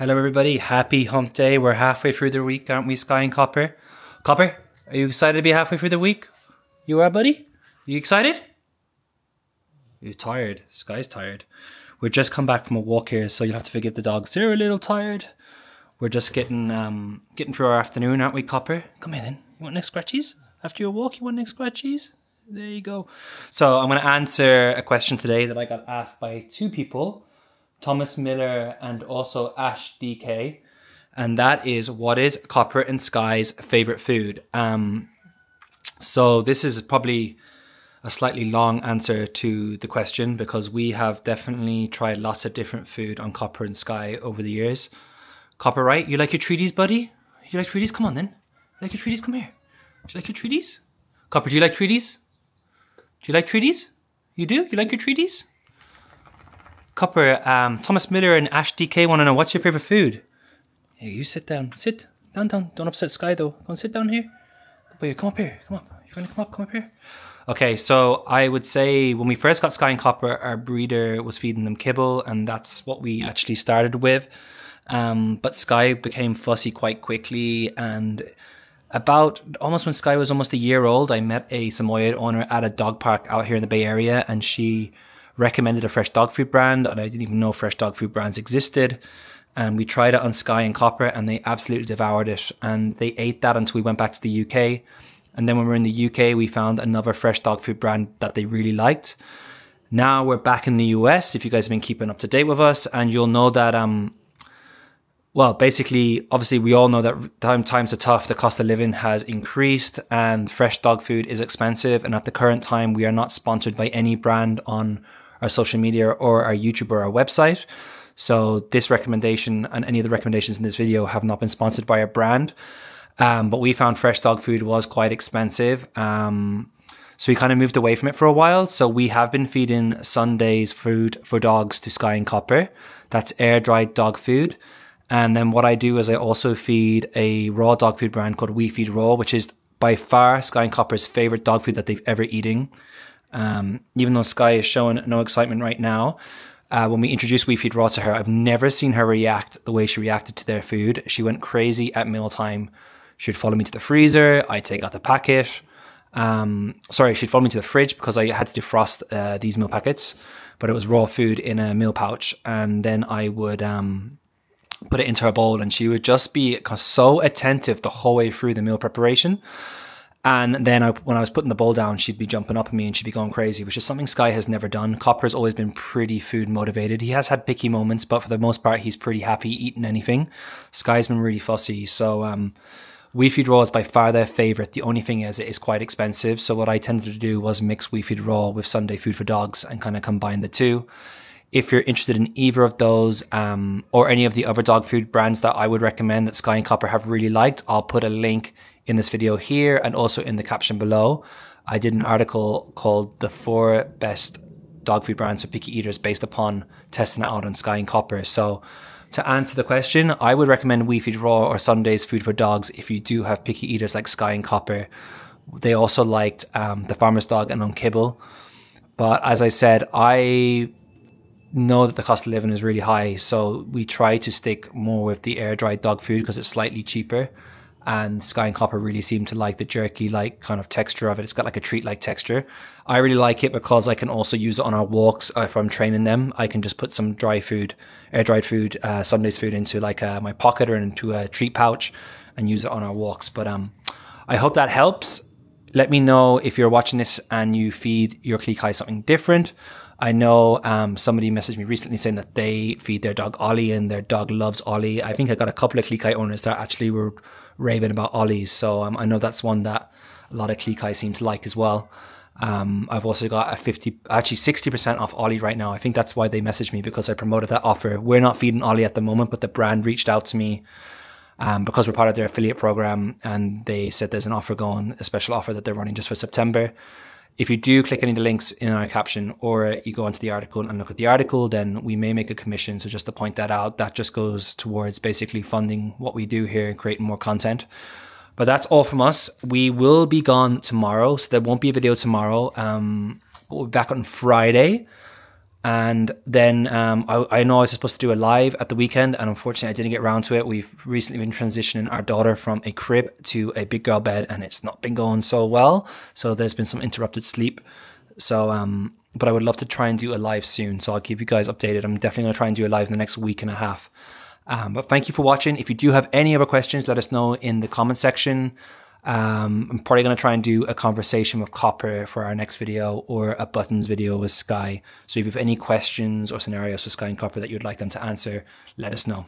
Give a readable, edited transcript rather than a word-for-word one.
Hello everybody, happy hump day. We're halfway through the week, aren't we, Skye and Copper? Copper, are you excited to be halfway through the week? You are, buddy? You excited? You're tired. Skye's tired. We're just come back from a walk here, so you'll have to forgive the dogs. They're a little tired. We're just getting through our afternoon, aren't we, Copper? Come here then. You want next scratchies? After your walk, you want next scratchies? There you go. So I'm going to answer a question today that I got asked by two people, Thomas Miller and also Ash DK. And that is, what is Copper and Skye's favorite food? So this is probably a slightly long answer to the question because we have definitely tried lots of different food on Copper and Skye over the years. Copper, right? You like your treaties, buddy? You like treaties? Come on then. You like your treaties? Come here. Do you like your treaties? Copper, do you like treaties? Do you like treaties? You do? You like your treaties? Copper, Thomas Miller and Ash DK want to know, what's your favorite food? Hey, you sit down. Sit. Down. Don't upset Skye though. Go and sit down here. Come up here. Come up. You want to come up? Come up here. Okay, so I would say when we first got Skye and Copper, our breeder was feeding them kibble, and that's what we actually started with. But Skye became fussy quite quickly, and almost when Skye was almost a year old, I met a Samoyed owner at a dog park out here in the Bay Area, and she recommended a fresh dog food brand, and I didn't even know fresh dog food brands existed. And we tried it on Skye and Copper, and they absolutely devoured it, and they ate that until we went back to the UK. And then when we were in the UK, we found another fresh dog food brand that they really liked. Now we're back in the US, if you guys have been keeping up to date with us, and you'll know that well, basically, obviously, we all know that times are tough. The cost of living has increased and fresh dog food is expensive. And at the current time, we are not sponsored by any brand on our social media or our YouTube or our website. So this recommendation and any of the recommendations in this video have not been sponsored by a brand. But we found fresh dog food was quite expensive. So we kind of moved away from it for a while. So we have been feeding Sunday's food for dogs to Skye and Copper. That's air-dried dog food. And then what I do is I also feed a raw dog food brand called We Feed Raw, which is by far Skye and Copper's favorite dog food that they've ever eaten. Even though Skye is showing no excitement right now, when we introduced We Feed Raw to her, I've never seen her react the way she reacted to their food. She went crazy at mealtime. She'd follow me to the freezer. I'd take out the packet. She'd follow me to the fridge because I had to defrost these meal packets, but it was raw food in a meal pouch. And then I would put it into her bowl, and she would just be so attentive the whole way through the meal preparation. And then when I was putting the bowl down, she'd be jumping up at me and she'd be going crazy, which is something Skye has never done. Copper's always been pretty food motivated. He has had picky moments, but for the most part, he's pretty happy eating anything. Skye's been really fussy. So We Feed Raw is by far their favorite. The only thing is it is quite expensive. So what I tended to do was mix We Feed Raw with Sunday Food for Dogs and kind of combine the two. If you're interested in either of those or any of the other dog food brands that I would recommend that Skye and Copper have really liked, I'll put a link in this video here and also in the caption below. I did an article called The 4 Best Dog Food Brands for Picky Eaters based upon testing it out on Skye and Copper. So to answer the question, I would recommend We Feed Raw or Sunday's Food for Dogs if you do have picky eaters like Skye and Copper. They also liked the Farmer's Dog and on kibble. But as I said, I know that the cost of living is really high, so we try to stick more with the air-dried dog food because it's slightly cheaper, and Skye and Copper really seem to like the jerky-like kind of texture of it. It's got like a treat-like texture. I really like it because I can also use it on our walks. If I'm training them, I can just put some dry food, air-dried food, Sunday's food into like my pocket or into a treat pouch and use it on our walks. But I hope that helps. Let me know if you're watching this and you feed your Klee Kai something different. I know somebody messaged me recently saying that they feed their dog Ollie and their dog loves Ollie. I think I got a couple of Klee Kai owners that actually were raving about Ollies. So I know that's one that a lot of Klee Kai seem to like as well. I've also got a 60% off Ollie right now. I think that's why they messaged me, because I promoted that offer. We're not feeding Ollie at the moment, but the brand reached out to me because we're part of their affiliate program, and they said there's an offer going, a special offer that they're running just for September. If you do click any of the links in our caption or you go onto the article and look at the article, then we may make a commission. So just to point that out, that just goes towards basically funding what we do here and creating more content. But that's all from us. We will be gone tomorrow, so there won't be a video tomorrow. But we'll be back on Friday. And then I know I was supposed to do a live at the weekend, and unfortunately I didn't get around to it. We've recently been transitioning our daughter from a crib to a big girl bed, and it's not been going so well. So there's been some interrupted sleep. So, but I would love to try and do a live soon. So I'll keep you guys updated. I'm definitely going to try and do a live in the next week and a half. But thank you for watching. If you do have any other questions, let us know in the comment section. I'm probably going to try and do a conversation with Copper for our next video, or a buttons video with Skye. So if you have any questions or scenarios for Skye and Copper that you'd like them to answer, let us know.